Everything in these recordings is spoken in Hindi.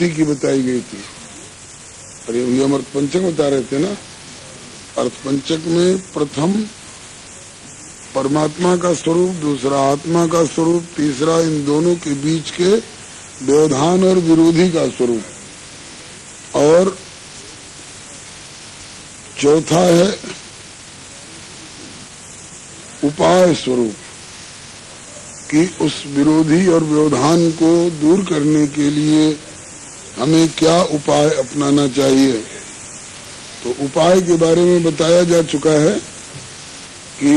भक्ति की बताई गई थी। और ये हम अर्थपंचक बता रहे थे ना। अर्थपंचक में प्रथम परमात्मा का स्वरूप, दूसरा आत्मा का स्वरूप, तीसरा इन दोनों के बीच के व्यवधान और विरोधी का स्वरूप, और चौथा है उपाय स्वरूप कि उस विरोधी और व्यवधान को दूर करने के लिए हमें क्या उपाय अपनाना चाहिए। तो उपाय के बारे में बताया जा चुका है कि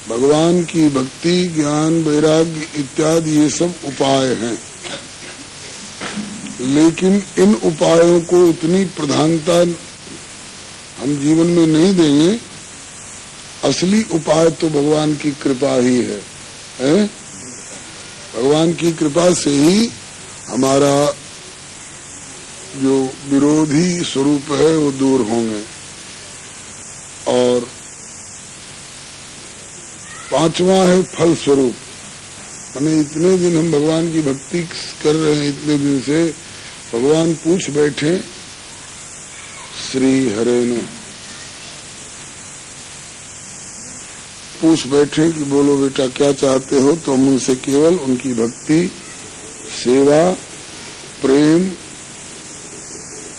भगवान की भक्ति, ज्ञान, वैराग्य इत्यादि ये सब उपाय हैं। लेकिन इन उपायों को उतनी प्रधानता हम जीवन में नहीं देंगे। असली उपाय तो भगवान की कृपा ही है, भगवान की कृपा से ही हमारा जो विरोधी स्वरूप है वो दूर होंगे। और पांचवा है फल स्वरूप। हमें इतने दिन हम भगवान की भक्ति कर रहे हैं, इतने दिन से भगवान पूछ बैठे श्री हरे ने पूछ बैठे कि बोलो बेटा क्या चाहते हो। तो हम उनसे केवल उनकी भक्ति, सेवा, प्रेम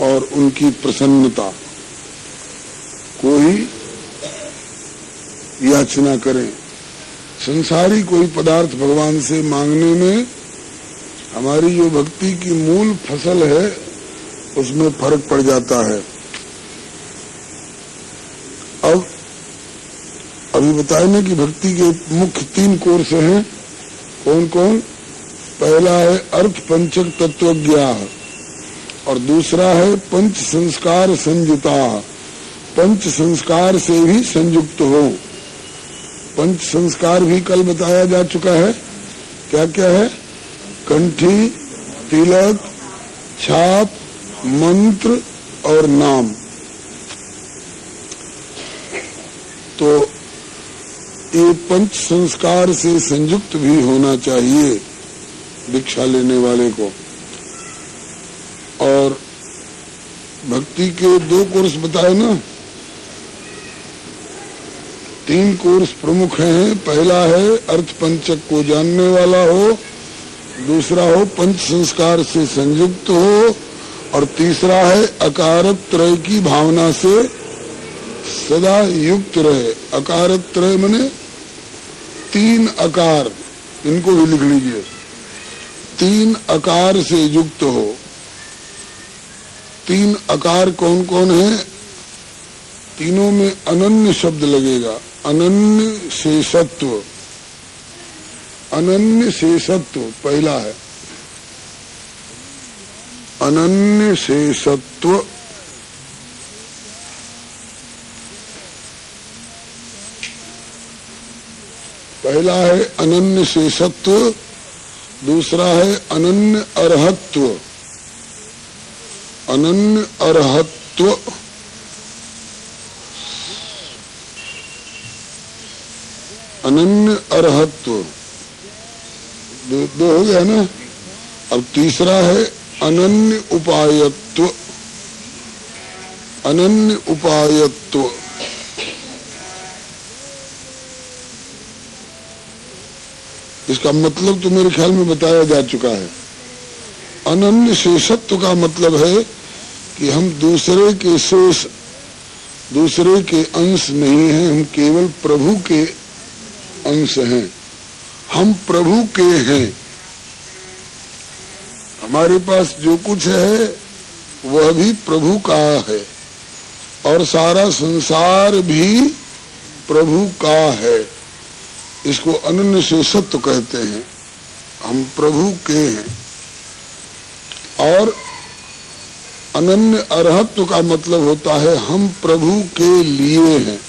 और उनकी प्रसन्नता को ही याचना करें। संसारी कोई पदार्थ भगवान से मांगने में हमारी जो भक्ति की मूल फसल है उसमें फर्क पड़ जाता है। अब अभी बताए ना कि भक्ति के मुख्य 3 कोर्स हैं। कौन कौन? पहला है अर्थ पंचक तत्वज्ञा, और दूसरा है पंच संस्कार संयुता, पंच संस्कार से भी संयुक्त हो। पंच संस्कार भी कल बताया जा चुका है। क्या क्या है? कंठी, तिलक, छाप, मंत्र और नाम। तो ये पंच संस्कार से संयुक्त भी होना चाहिए दीक्षा लेने वाले को। और भक्ति के 2 कोर्स बताए ना, 3 कोर्स प्रमुख हैं। पहला है अर्थ पंचक को जानने वाला हो, दूसरा हो पंच संस्कार से संयुक्त हो, और तीसरा है अकारत त्रय की भावना से सदा युक्त रहे। अकारत त्रय माने 3 अकार, इनको भी लिख लीजिए। 3 अकार से युक्त हो। 3 अकार कौन कौन है? तीनों में अनन्य शब्द लगेगा। अनन्य शेषत्व, अनन्य शेषत्व पहला है। अनन्य शेषत्व, पहला है अनन्य शेषत्व, दूसरा है अनन्य अर्हत्व। अनन्य अर्हत्व, अनन्य अर्हत्व 2 हो गया ना। अब तीसरा है अनन्य उपायत्व। अनन्य उपायत्व, इसका मतलब तो मेरे ख्याल में बताया जा चुका है। अनन्य शेषत्व का मतलब है कि हम दूसरे के शेष, दूसरे के अंश नहीं हैं, हम केवल प्रभु के अंश हैं। हम प्रभु के हैं। हमारे पास जो कुछ है वह भी प्रभु का है, और सारा संसार भी प्रभु का है। इसको अनन्य शेषत्व कहते हैं। हम प्रभु के हैं। और अनन्य अर्हत्व का मतलब होता है हम प्रभु के लिए हैं।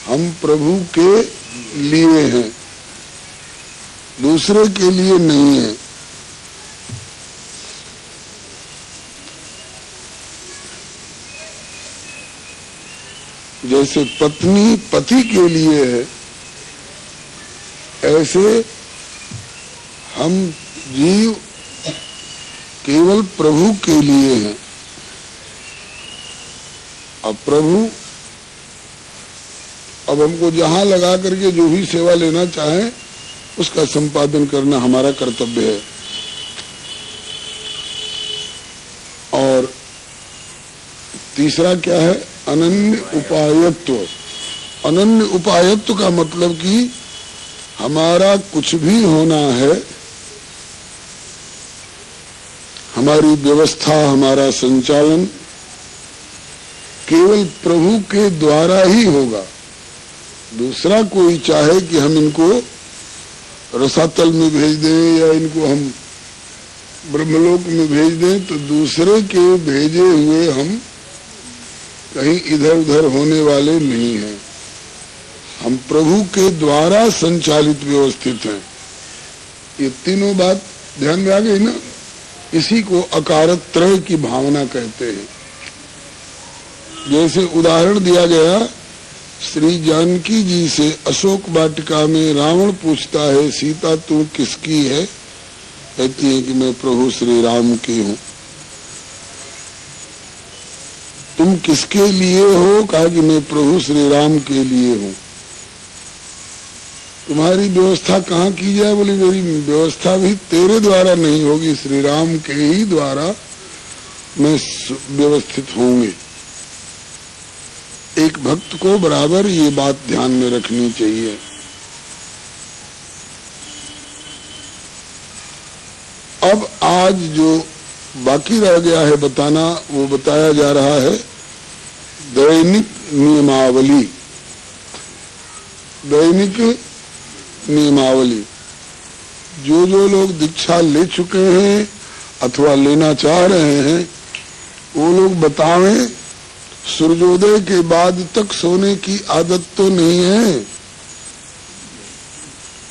हम प्रभु के लिए हैं, दूसरे के लिए नहीं है। जैसे पत्नी पति के लिए है, ऐसे हम जीव केवल प्रभु के लिए है। अब प्रभु अब हमको जहां लगा करके जो भी सेवा लेना चाहे उसका संपादन करना हमारा कर्तव्य है। और तीसरा क्या है? अनन्य उपायत्व। अनन्य उपायत्व का मतलब कि हमारा कुछ भी होना है, हमारी व्यवस्था, हमारा संचालन केवल प्रभु के द्वारा ही होगा। दूसरा कोई चाहे कि हम इनको रसातल में भेज दें या इनको हम ब्रह्मलोक में भेज दें, तो दूसरे के भेजे हुए हम कहीं इधर उधर होने वाले नहीं हैं। हम प्रभु के द्वारा संचालित व्यवस्थित हैं। ये तीनों बात ध्यान में आ गई ना? इसी को अकारत्रय की भावना कहते हैं। जैसे उदाहरण दिया गया, श्री जानकी जी से अशोक वाटिका में रावण पूछता है, सीता तू किसकी है? कहती है कि मैं प्रभु श्री राम की हूँ। तुम किसके लिए हो? कहा कि मैं प्रभु श्री राम के लिए हूँ। तुम्हारी व्यवस्था कहाँ की जाए? बोली मेरी व्यवस्था भी तेरे द्वारा नहीं होगी, श्री राम के ही द्वारा मैं व्यवस्थित होंगे। एक भक्त को बराबर ये बात ध्यान में रखनी चाहिए। अब आज जो बाकी रह गया है बताना, वो बताया जा रहा है दैनिक नियमावली। दैनिक नियमावली। जो जो लोग दीक्षा ले चुके हैं अथवा लेना चाह रहे हैं, वो लोग बतावें सूर्योदय के बाद तक सोने की आदत तो नहीं है।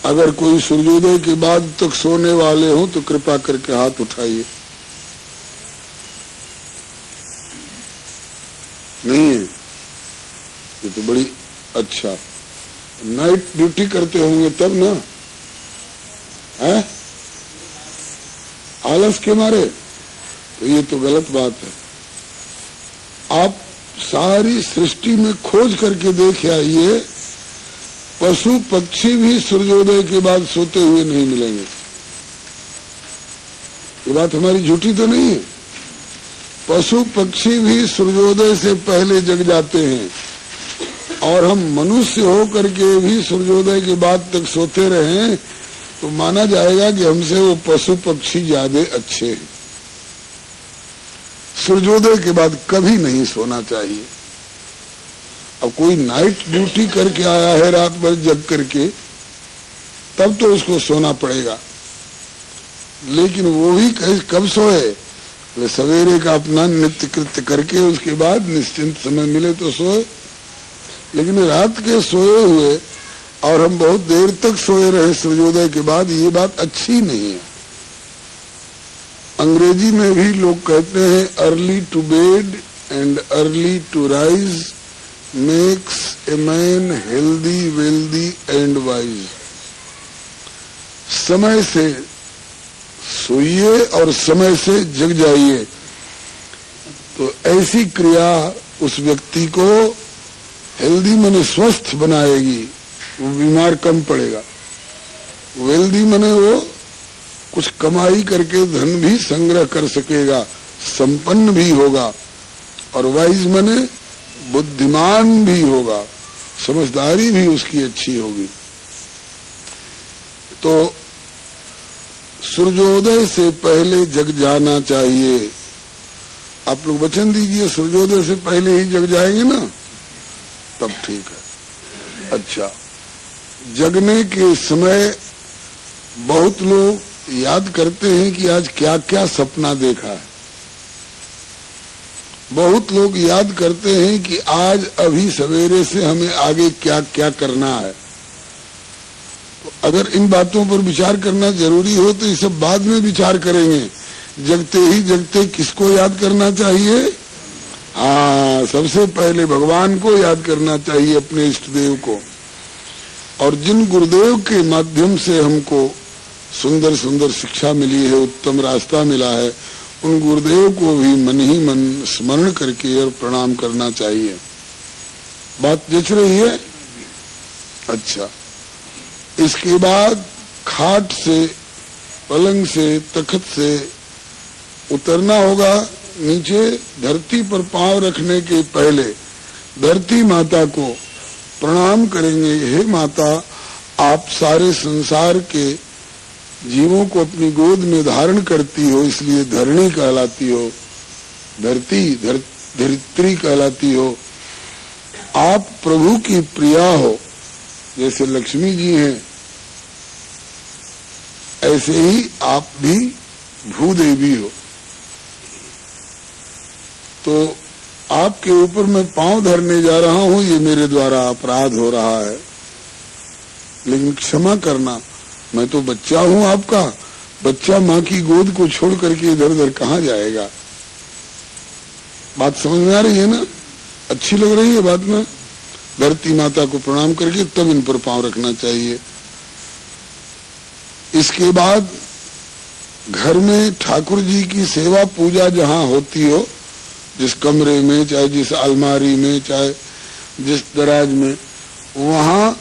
अगर कोई सूर्योदय के बाद तक सोने वाले हो तो कृपा करके हाथ उठाइए। नहीं है? ये तो बड़ी अच्छा। नाइट ड्यूटी करते होंगे तब ना, है? आलस के मारे? तो ये तो गलत बात है। आप सारी सृष्टि में खोज करके देख आइए, पशु पक्षी भी सूर्योदय के बाद सोते हुए नहीं मिलेंगे। ये बात हमारी झूठी तो नहीं है? पशु पक्षी भी सूर्योदय से पहले जग जाते हैं, और हम मनुष्य हो करके भी सूर्योदय के बाद तक सोते रहें तो माना जाएगा कि हमसे वो पशु पक्षी ज्यादा अच्छे हैं। सूर्योदय के बाद कभी नहीं सोना चाहिए। अब कोई नाइट ड्यूटी करके आया है रात भर जग करके, तब तो उसको सोना पड़ेगा। लेकिन वो भी कब सोए? सवेरे का अपना नित्य कृत्य करके उसके बाद निश्चिंत समय मिले तो सोए। लेकिन रात के सोए हुए और हम बहुत देर तक सोए रहे सूर्योदय के बाद, ये बात अच्छी नहीं है। अंग्रेजी में भी लोग कहते हैं early to bed and early to rise makes a man healthy wealthy and wise. समय से सोइए और समय से जग जाइए, तो ऐसी क्रिया उस व्यक्ति को हेल्दी माने स्वस्थ बनाएगी, वो बीमार कम पड़ेगा। वेल्दी माने वो कुछ कमाई करके धन भी संग्रह कर सकेगा, संपन्न भी होगा। और वाइज माने बुद्धिमान भी होगा, समझदारी भी उसकी अच्छी होगी। तो सूर्योदय से पहले जग जाना चाहिए। आप लोग वचन दीजिए सूर्योदय से पहले ही जग जाएंगे ना, तब ठीक है। अच्छा, जगने के समय बहुत लोग याद करते हैं कि आज क्या क्या सपना देखा है। बहुत लोग याद करते हैं कि आज अभी सवेरे से हमें आगे क्या क्या करना है। तो अगर इन बातों पर विचार करना जरूरी हो तो ये सब बाद में विचार करेंगे। जगते ही जगते किसको याद करना चाहिए? हाँ, सबसे पहले भगवान को याद करना चाहिए, अपने इष्ट देव को। और जिन गुरुदेव के माध्यम से हमको सुंदर सुंदर शिक्षा मिली है, उत्तम रास्ता मिला है, उन गुरुदेव को भी मन ही मन स्मरण करके और प्रणाम करना चाहिए। बात जच रही है? अच्छा, इसके बाद खाट से, पलंग से, तख्त से उतरना होगा नीचे। धरती पर पांव रखने के पहले धरती माता को प्रणाम करेंगे। हे माता, आप सारे संसार के जीवों को अपनी गोद में धारण करती हो, इसलिए धरणी कहलाती हो, धरित्री कहलाती हो। आप प्रभु की प्रिया हो, जैसे लक्ष्मी जी हैं ऐसे ही आप भी भूदेवी हो। तो आपके ऊपर मैं पांव धरने जा रहा हूं, ये मेरे द्वारा अपराध हो रहा है, लेकिन क्षमा करना। मैं तो बच्चा हूं आपका, बच्चा माँ की गोद को छोड़ करके इधर उधर कहाँ जाएगा। बात समझ में आ रही है ना? अच्छी लग रही है बात में? धरती माता को प्रणाम करके तब इन पर पांव रखना चाहिए। इसके बाद घर में ठाकुर जी की सेवा पूजा जहां होती हो, जिस कमरे में, चाहे जिस अलमारी में, चाहे जिस दराज में, वहां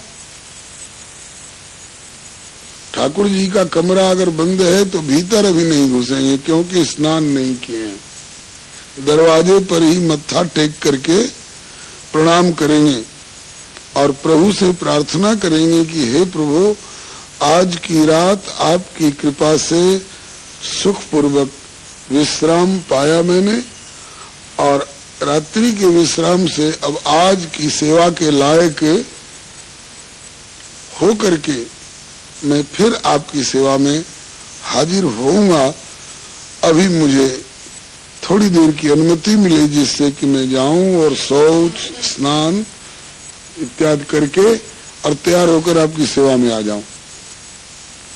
ठाकुर जी का कमरा अगर बंद है तो भीतर अभी नहीं घुसेंगे, क्योंकि स्नान नहीं किए हैं। दरवाजे पर ही मत्था टेक करके प्रणाम करेंगे और प्रभु से प्रार्थना करेंगे कि हे प्रभु, आज की रात आपकी कृपा से सुखपूर्वक विश्राम पाया मैंने, और रात्रि के विश्राम से अब आज की सेवा के लायक हो करके मैं फिर आपकी सेवा में हाजिर होऊंगा। अभी मुझे थोड़ी देर की अनुमति मिले जिससे कि मैं जाऊं और शौच, स्नान इत्यादि करके और तैयार होकर आपकी सेवा में आ जाऊं।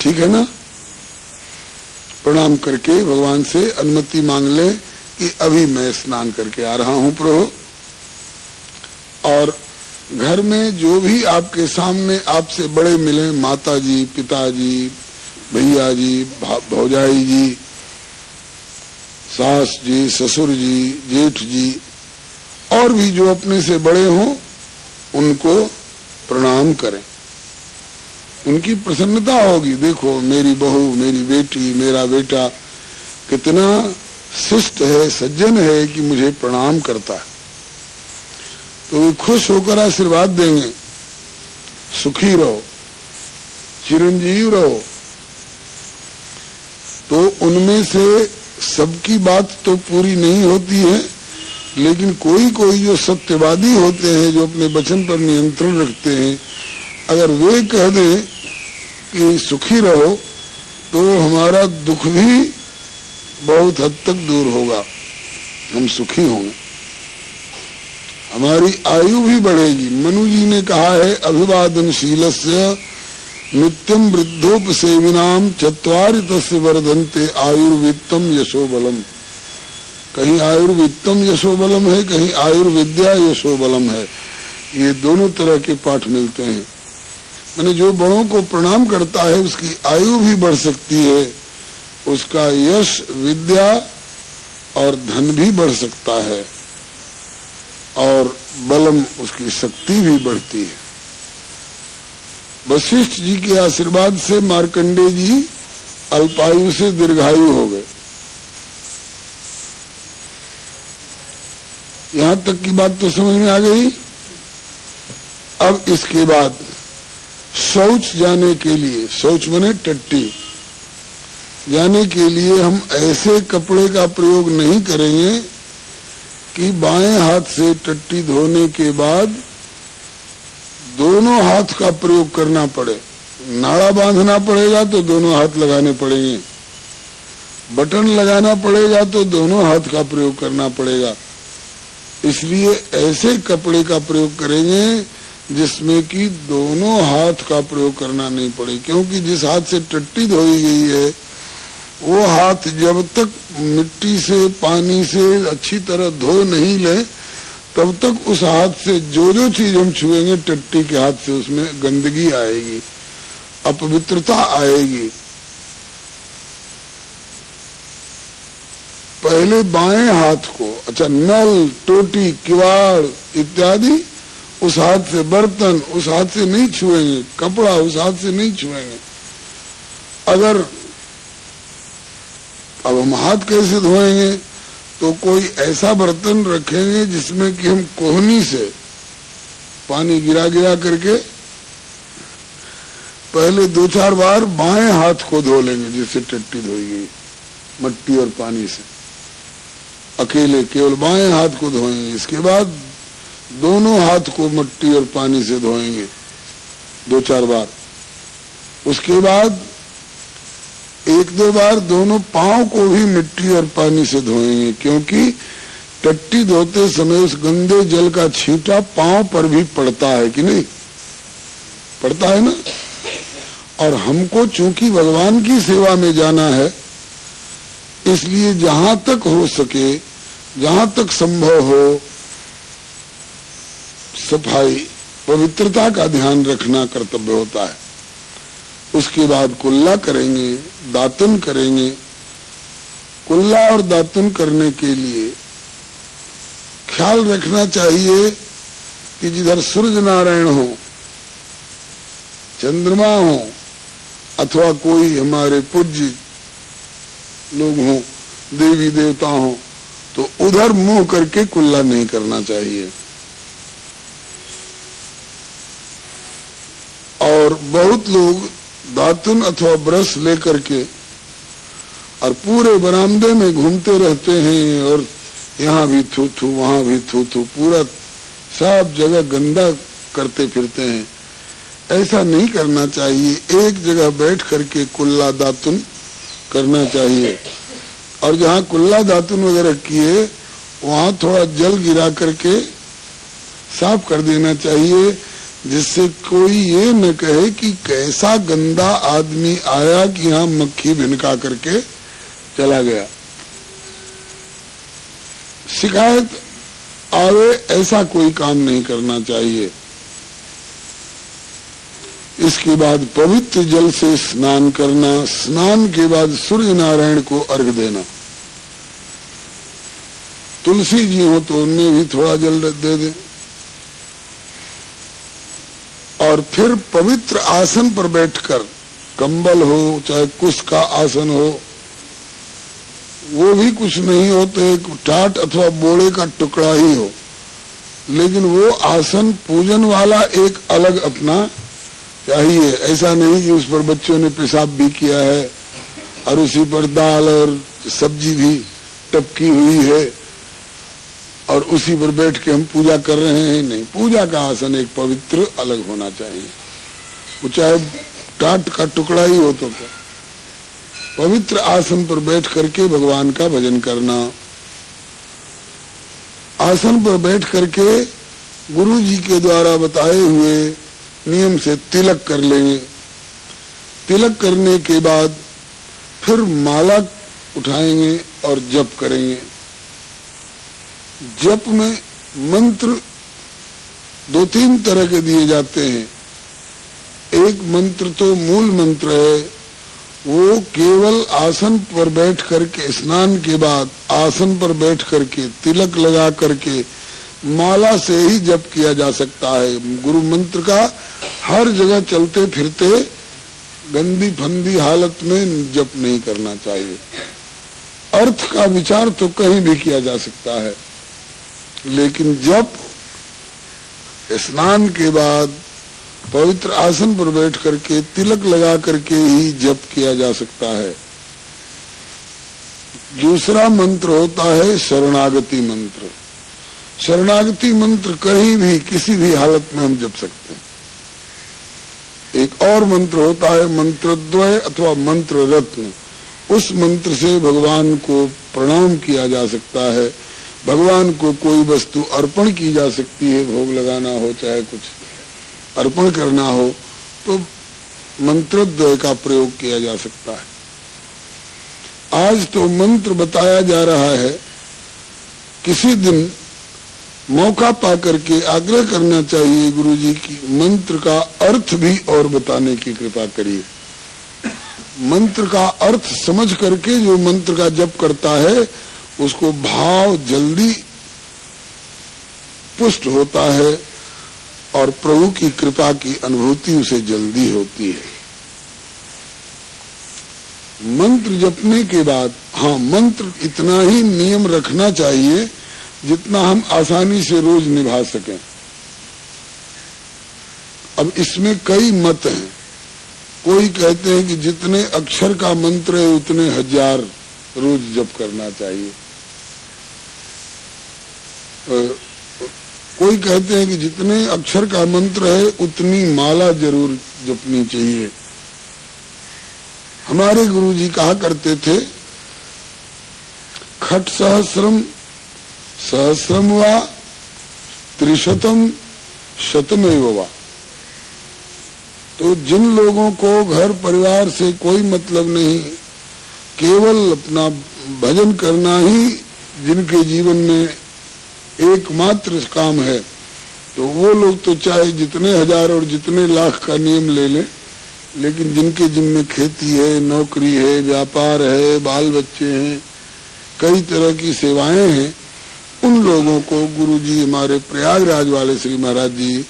ठीक है ना? प्रणाम करके भगवान से अनुमति मांग ले कि अभी मैं स्नान करके आ रहा हूं प्रभु। और घर में जो भी आपके सामने आपसे बड़े मिले, माता जी, पिताजी, भैया जी, भौजाई जी, सास जी, ससुर जी, जेठ जी, और भी जो अपने से बड़े हों, उनको प्रणाम करें। उनकी प्रसन्नता होगी। देखो मेरी बहू, मेरी बेटी, मेरा बेटा कितना शिष्ट है, सज्जन है कि मुझे प्रणाम करता है। तो वे खुश होकर आशीर्वाद देंगे, सुखी रहो, चिरंजीव रहो। तो उनमें से सबकी बात तो पूरी नहीं होती है, लेकिन कोई कोई जो सत्यवादी होते हैं, जो अपने वचन पर नियंत्रण रखते हैं, अगर वे कह दें कि सुखी रहो तो हमारा दुख भी बहुत हद तक दूर होगा, हम सुखी होंगे, हमारी आयु भी बढ़ेगी। मनु जी ने कहा है, अभिवादनशीलस्य नित्यम वृद्धोपसेविनाम चत्वारि तस्य वर्धन्ते आयुर्वित्तम यशोबलम। कहीं आयुर्वित्तम यशोबलम है, कहीं आयुर्विद्या यशोबलम है। ये दोनों तरह के पाठ मिलते हैं। मैंने जो बड़ों को प्रणाम करता है उसकी आयु भी बढ़ सकती है, उसका यश, विद्या और धन भी बढ़ सकता है, और बलम, उसकी शक्ति भी बढ़ती है। वशिष्ठ जी के आशीर्वाद से मार्कंडेय जी अल्पायु से दीर्घायु हो गए। यहां तक की बात तो समझ में आ गई। अब इसके बाद शौच जाने के लिए, शौच बने टट्टी, जाने के लिए हम ऐसे कपड़े का प्रयोग नहीं करेंगे कि बाएं हाथ से टट्टी धोने के बाद दोनों हाथ का प्रयोग करना पड़े। नाड़ा बांधना पड़ेगा तो दोनों हाथ लगाने पड़ेंगे, बटन लगाना पड़ेगा तो दोनों हाथ का प्रयोग करना पड़ेगा। इसलिए ऐसे कपड़े का प्रयोग करेंगे जिसमें कि दोनों हाथ का प्रयोग करना नहीं पड़े, क्योंकि जिस हाथ से टट्टी धोई गई है वो हाथ जब तक मिट्टी से, पानी से अच्छी तरह धो नहीं ले, तब तक उस हाथ से जो जो चीज हम छुएंगे टट्टी के हाथ से, उसमें गंदगी आएगी, अपवित्रता आएगी। पहले बाएं हाथ को, अच्छा, नल, टोटी, किवाड़ इत्यादि उस हाथ से, बर्तन उस हाथ से नहीं छुएंगे, कपड़ा उस हाथ से नहीं छुएंगे। अगर अब हम हाथ कैसे धोएंगे, तो कोई ऐसा बर्तन रखेंगे जिसमें कि हम कोहनी से पानी गिरा गिरा करके पहले 2-4 बार बाएं हाथ को धो लेंगे, जिससे टट्टी धोई गई मट्टी और पानी से। अकेले केवल बाएं हाथ को धोएंगे, इसके बाद दोनों हाथ को मट्टी और पानी से धोएंगे 2-4 बार। उसके बाद 1-2 बार दोनों पांव को भी मिट्टी और पानी से धोएंगे, क्योंकि टट्टी धोते समय उस गंदे जल का छींटा पांव पर भी पड़ता है कि नहीं, पड़ता है ना। और हमको चूंकि भगवान की सेवा में जाना है, इसलिए जहां तक हो सके, जहां तक संभव हो, सफाई पवित्रता का ध्यान रखना कर्तव्य होता है। उसके बाद कुल्ला करेंगे, दातुन करेंगे। कुल्ला और दातुन करने के लिए ख्याल रखना चाहिए कि जिधर सूर्य नारायण हो, चंद्रमा हो, अथवा कोई हमारे पूज्य लोग हों, देवी देवता हों, तो उधर मुंह करके कुल्ला नहीं करना चाहिए। और बहुत लोग दातुन अथवा ब्रश लेकर के और पूरे बरामदे में घूमते रहते हैं, और यहाँ भी थू थू, वहां भी थू थू, पूरा सब जगह गंदा करते फिरते हैं। ऐसा नहीं करना चाहिए। एक जगह बैठ करके कुल्ला दातुन करना चाहिए, और जहाँ कुल्ला दातुन वगैरह किए वहां थोड़ा जल गिरा करके साफ कर देना चाहिए, जिससे कोई ये न कहे कि कैसा गंदा आदमी आया कि यहाँ मक्खी भिनका करके चला गया। शिकायत आवे ऐसा कोई काम नहीं करना चाहिए। इसके बाद पवित्र जल से स्नान करना। स्नान के बाद सूर्य नारायण को अर्घ देना। तुलसी जी हो तो उनमें भी थोड़ा जल दे दें, और फिर पवित्र आसन पर बैठकर, कंबल हो चाहे कुश का आसन हो, वो भी कुछ नहीं हो तो एक टाट अथवा बोड़े का टुकड़ा ही हो, लेकिन वो आसन पूजन वाला एक अलग अपना चाहिए। ऐसा नहीं कि उस पर बच्चों ने पेशाब भी किया है और उसी पर दाल और सब्जी भी टपकी हुई है और उसी पर बैठ के हम पूजा कर रहे हैं। नहीं, पूजा का आसन एक पवित्र अलग होना चाहिए। वो चाहे टाट का टुकड़ा ही हो तो क्या, पवित्र आसन पर बैठ करके भगवान का भजन करना। आसन पर बैठ करके गुरु जी के द्वारा बताए हुए नियम से तिलक कर लेंगे। तिलक करने के बाद फिर माला उठाएंगे और जप करेंगे। जप में मंत्र 2-3 तरह के दिए जाते हैं। एक मंत्र तो मूल मंत्र है, वो केवल आसन पर बैठ करके, स्नान के बाद आसन पर बैठ करके तिलक लगा करके माला से ही जप किया जा सकता है। गुरु मंत्र का हर जगह चलते फिरते गंदी फंदी हालत में जप नहीं करना चाहिए। अर्थ का विचार तो कहीं भी किया जा सकता है, लेकिन जप स्नान के बाद पवित्र आसन पर बैठ करके तिलक लगा करके ही जप किया जा सकता है। दूसरा मंत्र होता है शरणागति मंत्र। शरणागति मंत्र कहीं भी किसी भी हालत में हम जप सकते हैं। एक और मंत्र होता है मंत्रद्वय अथवा मंत्र रत्न। उस मंत्र से भगवान को प्रणाम किया जा सकता है। भगवान को कोई वस्तु अर्पण की जा सकती है, भोग लगाना हो चाहे कुछ अर्पण करना हो, तो मंत्रद्वय का प्रयोग किया जा सकता है। आज तो मंत्र बताया जा रहा है, किसी दिन मौका पाकर के आग्रह करना चाहिए गुरु जी की मंत्र का अर्थ भी और बताने की कृपा करिए। मंत्र का अर्थ समझ करके जो मंत्र का जप करता है उसको भाव जल्दी पुष्ट होता है और प्रभु की कृपा की अनुभूति उसे जल्दी होती है। मंत्र जपने के बाद, हाँ, मंत्र इतना ही नियम रखना चाहिए जितना हम आसानी से रोज निभा सकें। अब इसमें कई मत हैं। कोई कहते हैं कि जितने अक्षर का मंत्र है उतने 1000 रोज जप करना चाहिए। कोई कहते हैं कि जितने अक्षर का मंत्र है उतनी माला जरूर जपनी चाहिए। हमारे गुरुजी कहा करते थे, खट सहस्रम सहस्रम वा त्रिशतम शतमेव वा। तो जिन लोगों को घर परिवार से कोई मतलब नहीं, केवल अपना भजन करना ही जिनके जीवन में एकमात्र काम है, तो वो लोग तो चाहे जितने 1000 और जितने लाख का नियम ले लें, लेकिन जिनके जिम्मे खेती है, नौकरी है, व्यापार है, बाल बच्चे हैं, कई तरह की सेवाएं हैं, उन लोगों को गुरुजी हमारे प्रयागराज वाले श्री महाराज जी,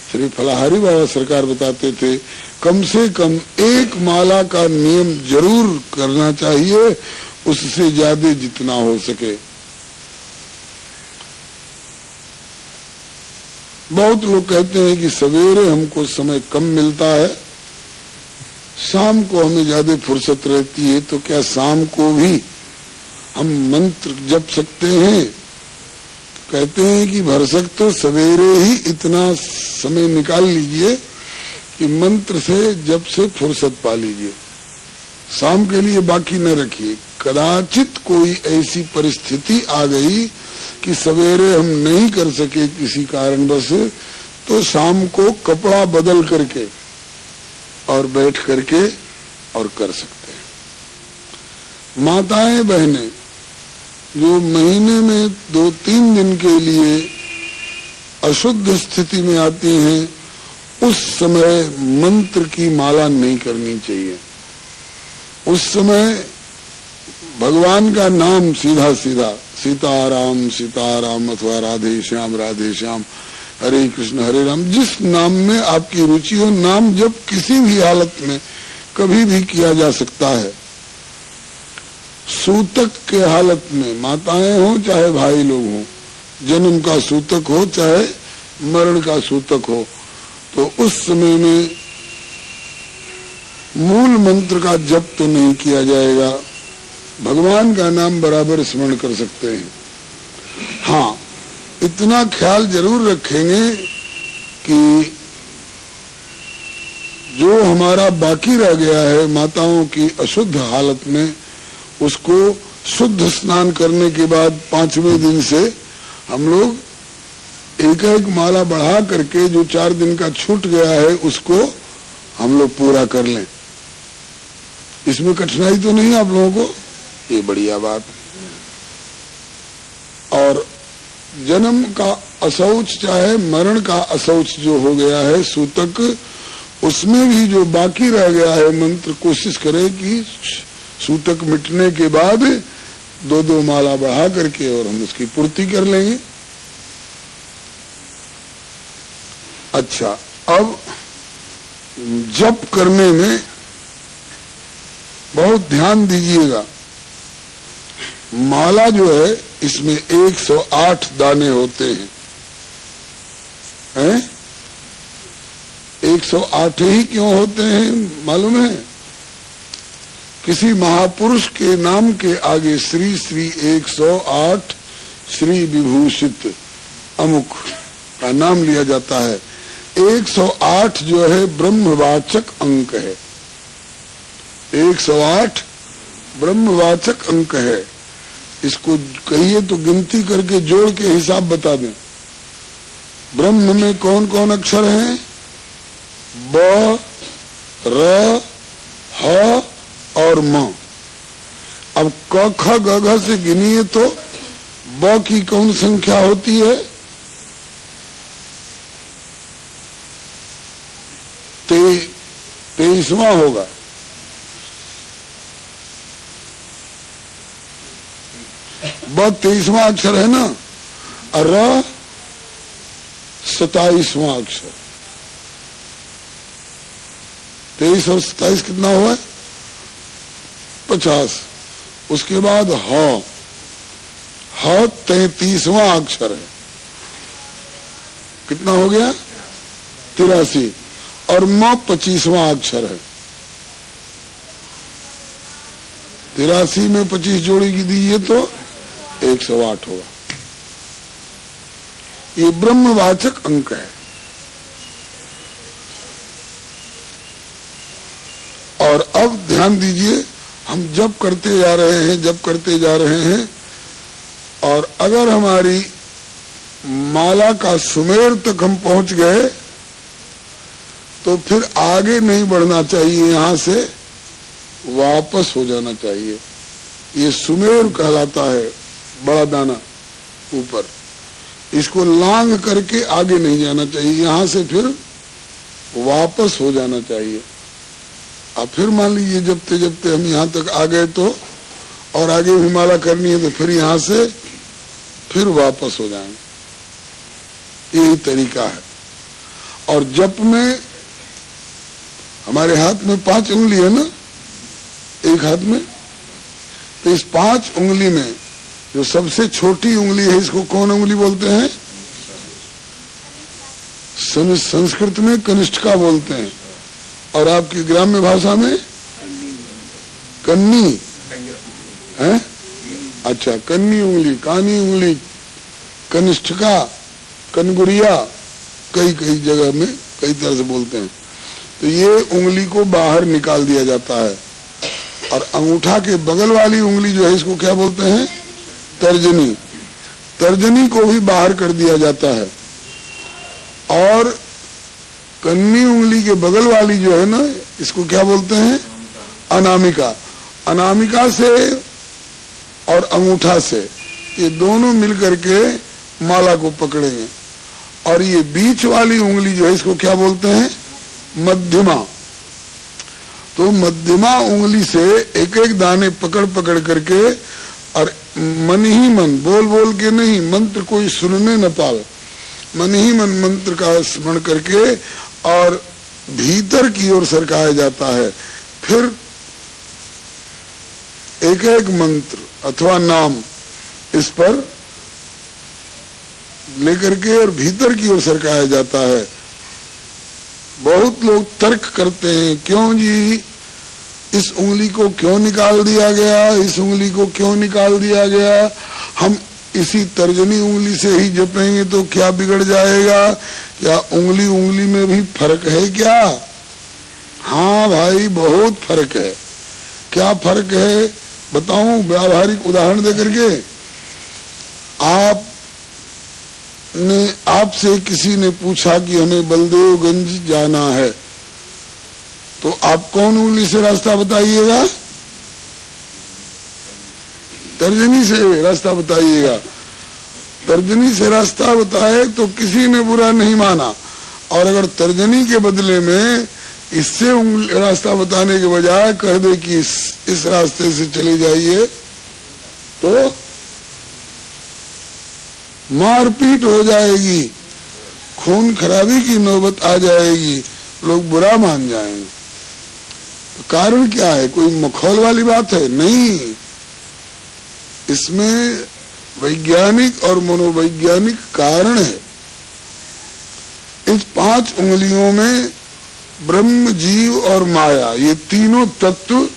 श्री फलाहारी बाबा सरकार बताते थे, कम से कम 1 माला का नियम जरूर करना चाहिए, उससे ज्यादा जितना हो सके। बहुत लोग कहते हैं कि सवेरे हमको समय कम मिलता है, शाम को हमें ज्यादा फुर्सत रहती है, तो क्या शाम को भी हम मंत्र जप सकते हैं? कहते हैं कि भरसक तो सवेरे ही इतना समय निकाल लीजिए कि मंत्र से जप से फुर्सत पा लीजिए, शाम के लिए बाकी न रखिए। कदाचित कोई ऐसी परिस्थिति आ गई कि सवेरे हम नहीं कर सके किसी कारणवश, तो शाम को कपड़ा बदल करके और बैठ करके और कर सकते हैं। माताएं बहनें जो महीने में 2-3 दिन के लिए अशुद्ध स्थिति में आती हैं, उस समय मंत्र की माला नहीं करनी चाहिए। उस समय भगवान का नाम सीधा सीधा सीताराम सीताराम अथवा राधे श्याम हरे कृष्ण हरे राम, जिस नाम में आपकी रुचि हो, नाम जब किसी भी हालत में कभी भी किया जा सकता है। सूतक के हालत में माताएं हो चाहे भाई लोग हो, जन्म का सूतक हो चाहे मरण का सूतक हो, तो उस समय में मूल मंत्र का जप तो नहीं किया जाएगा, भगवान का नाम बराबर स्मरण कर सकते हैं। हाँ, इतना ख्याल जरूर रखेंगे कि जो हमारा बाकी रह गया है माताओं की अशुद्ध हालत में, उसको शुद्ध स्नान करने के बाद 5वें दिन से हम लोग एक माला बढ़ा करके जो 4 दिन का छूट गया है उसको हम लोग पूरा कर लें। इसमें कठिनाई तो नहीं आप लोगों को, ये बढ़िया बात। और जन्म का अशौच चाहे मरण का अशौच जो हो गया है सूतक, उसमें भी जो बाकी रह गया है मंत्र, कोशिश करें कि सूतक मिटने के बाद 2-2 माला बढ़ा करके और हम उसकी पूर्ति कर लेंगे। अच्छा, अब जप करने में बहुत ध्यान दीजिएगा। माला जो है इसमें 108 दाने होते हैं? 108 ही क्यों होते हैं मालूम है? किसी महापुरुष के नाम के आगे श्री श्री 108 श्री विभूषित अमुक का नाम लिया जाता है। 108 जो है ब्रह्मवाचक अंक है, 108 ब्रह्मवाचक अंक है। इसको कहिए तो गिनती करके जोड़ के हिसाब बता दें। ब्रह्म में कौन कौन अक्षर हैं? ब, र, ह और म। अब क ख ग घ से गिनिए तो ब की कौन संख्या होती है? 23वां होगा। ब 23वां अक्षर है ना, और र 27वां अक्षर। 23 और 27 कितना हुआ? 50। उसके बाद ह 33वां अक्षर है, कितना हो गया? 83। और म 25वां अक्षर है। 83 में 25 जोड़ी की दीजिए तो 108 होगा। ये ब्रह्मवाचक अंक है। और अब ध्यान दीजिए, हम जप करते जा रहे हैं, जप करते जा रहे हैं, और अगर हमारी माला का सुमेर तक हम पहुंच गए तो फिर आगे नहीं बढ़ना चाहिए, यहां से वापस हो जाना चाहिए। ये सुमेर कहलाता है, बड़ा दाना ऊपर, इसको लांग करके आगे नहीं जाना चाहिए, यहां से फिर वापस हो जाना चाहिए। अब फिर मान लीजिए जबते जबते हम यहां तक आ गए तो, और आगे भी माला करनी है तो फिर यहां से फिर वापस हो जाएंगे। यही तरीका है। और जप में हमारे हाथ में 5 उंगली है ना, एक हाथ में, तो इस 5 उंगली में जो सबसे छोटी उंगली है, इसको कौन उंगली बोलते हैं? संस्कृत में कनिष्ठिका बोलते हैं, और आपकी ग्राम्य भाषा में कन्नी है। अच्छा, कन्नी उंगली, कानी उंगली, कनिष्ठिका, कनगुड़िया, कई कई जगह में कई तरह से बोलते हैं। तो ये उंगली को बाहर निकाल दिया जाता है। और अंगूठा के बगल वाली उंगली जो है, इसको क्या बोलते हैं? तर्जनी। तर्जनी को भी बाहर कर दिया जाता है। और कन्नी उंगली के बगल वाली जो है ना, इसको क्या बोलते हैं? अनामिका। अनामिका से और अंगूठा से, ये दोनों मिलकर के माला को पकड़ेंगे। और ये बीच वाली उंगली जो है, इसको क्या बोलते हैं? मध्यमा। तो मध्यमा उंगली से एक एक दाने पकड़ पकड़ करके, और मन ही मन, बोल बोल के नहीं, मंत्र कोई सुनने न पावे, मन ही मन मंत्र का स्मरण करके और भीतर की ओर सरकाया जाता है। फिर एक एक मंत्र अथवा नाम इस पर लेकर के और भीतर की ओर सरकाया जाता है। बहुत लोग तर्क करते हैं, क्यों जी इस उंगली को क्यों निकाल दिया गया, इस उंगली को क्यों निकाल दिया गया, हम इसी तर्जनी उंगली से ही जपेंगे तो क्या बिगड़ जाएगा, क्या उंगली उंगली में भी फर्क है क्या? हाँ भाई, बहुत फर्क है। क्या फर्क है बताऊं व्यावहारिक उदाहरण देकर के। आपसे किसी ने पूछा कि हमें बलदेवगंज जाना है, तो आप कौन उंगली से रास्ता बताइएगा? तर्जनी से रास्ता बताइएगा। तर्जनी से रास्ता बताए तो किसी ने बुरा नहीं माना, और अगर तर्जनी के बदले में इससे रास्ता बताने के बजाय कह दे कि इस रास्ते से चले जाइए, तो मारपीट हो जाएगी, खून खराबी की नौबत आ जाएगी, लोग बुरा मान जाएंगे। तो कारण क्या है? कोई मखौल वाली बात है? नहीं, इसमें वैज्ञानिक और मनोवैज्ञानिक कारण है। इस 5 उंगलियों में ब्रह्म, जीव और माया, ये तीनों तत्व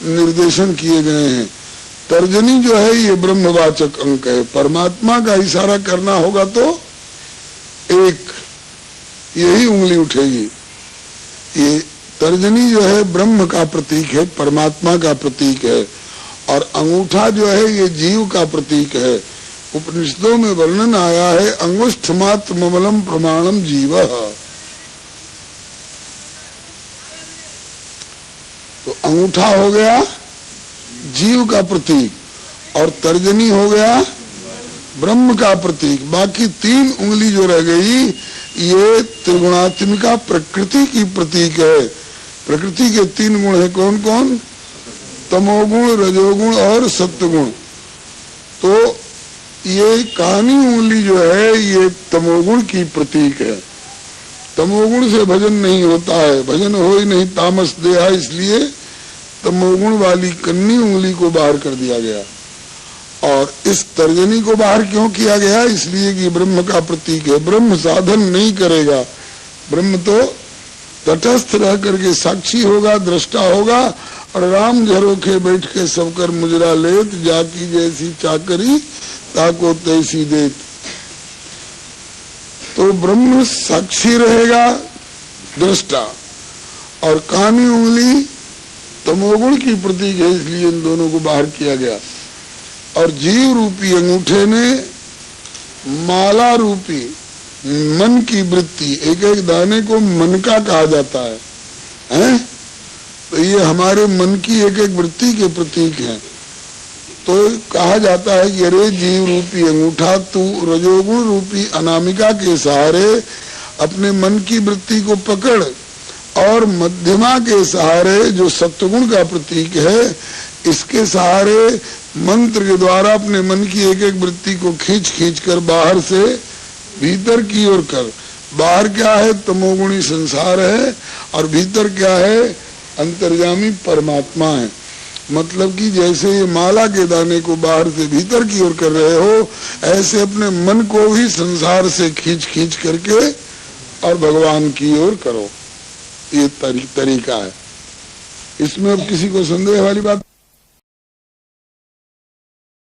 निर्देशन किए गए हैं। तर्जनी जो है ये ब्रह्मवाचक अंक है। परमात्मा का इशारा करना होगा तो एक यही उंगली उठेगी। ये तर्जनी जो है ब्रह्म का प्रतीक है, परमात्मा का प्रतीक है, और अंगूठा जो है ये जीव का प्रतीक है। उपनिषदों में वर्णन आया है, अंगुष्ठ मात्र ममलम प्रमाणम जीव। तो अंगूठा हो गया जीव का प्रतीक, और तर्जनी हो गया ब्रह्म का प्रतीक। बाकी 3 उंगली जो रह गई, ये त्रिगुणात्मिका प्रकृति की प्रतीक है। प्रकृति के 3 गुण है, कौन कौन? तमोगुण, रजोगुण और सत्वगुण। तो ये कानी उंगली जो है ये तमोगुण की प्रतीक है। तमोगुण से भजन नहीं होता है, भजन हो ही नहीं, तामस देहा, इसलिए तमोगुण वाली कन्नी उंगली को बाहर कर दिया गया। और इस तर्जनी को बाहर क्यों किया गया? इसलिए कि ब्रह्म का प्रतीक है। ब्रह्म साधन नहीं करेगा, ब्रह्म तो तटस्थ रह करके साक्षी होगा, दृष्टा होगा। और राम झरोखे बैठ के सबकर मुजरा लेत, जाकी जैसी चाकरी ताको तैसी देत। तो ब्रह्म साक्षी रहेगा, दृष्टा, और कानी उंगली तमोगुण की प्रतीक है, इसलिए इन दोनों को बाहर किया गया। और जीव रूपी अंगूठे ने माला रूपी मन की वृत्ति, एक एक दाने को मन का कहा जाता है, हैं? तो ये हमारे मन की एक एक वृत्ति के प्रतीक हैं। तो कहा जाता है कि अरे जीव रूपी अंगूठा, तू रजोगुण रूपी अनामिका के सहारे अपने मन की वृत्ति को पकड़, और मध्यमा के सहारे जो सत्वगुण का प्रतीक है, इसके सहारे मंत्र के द्वारा अपने मन की एक एक वृत्ति को खींच खींच कर बाहर से भीतर की ओर कर। बाहर क्या है? तमोगुणी संसार है, और भीतर क्या है? अंतर्यामी परमात्मा है। मतलब कि जैसे ये माला के दाने को बाहर से भीतर की ओर कर रहे हो, ऐसे अपने मन को भी संसार से खींच खींच करके और भगवान की ओर करो। ये तरीका है। इसमें अब किसी को संदेह वाली बात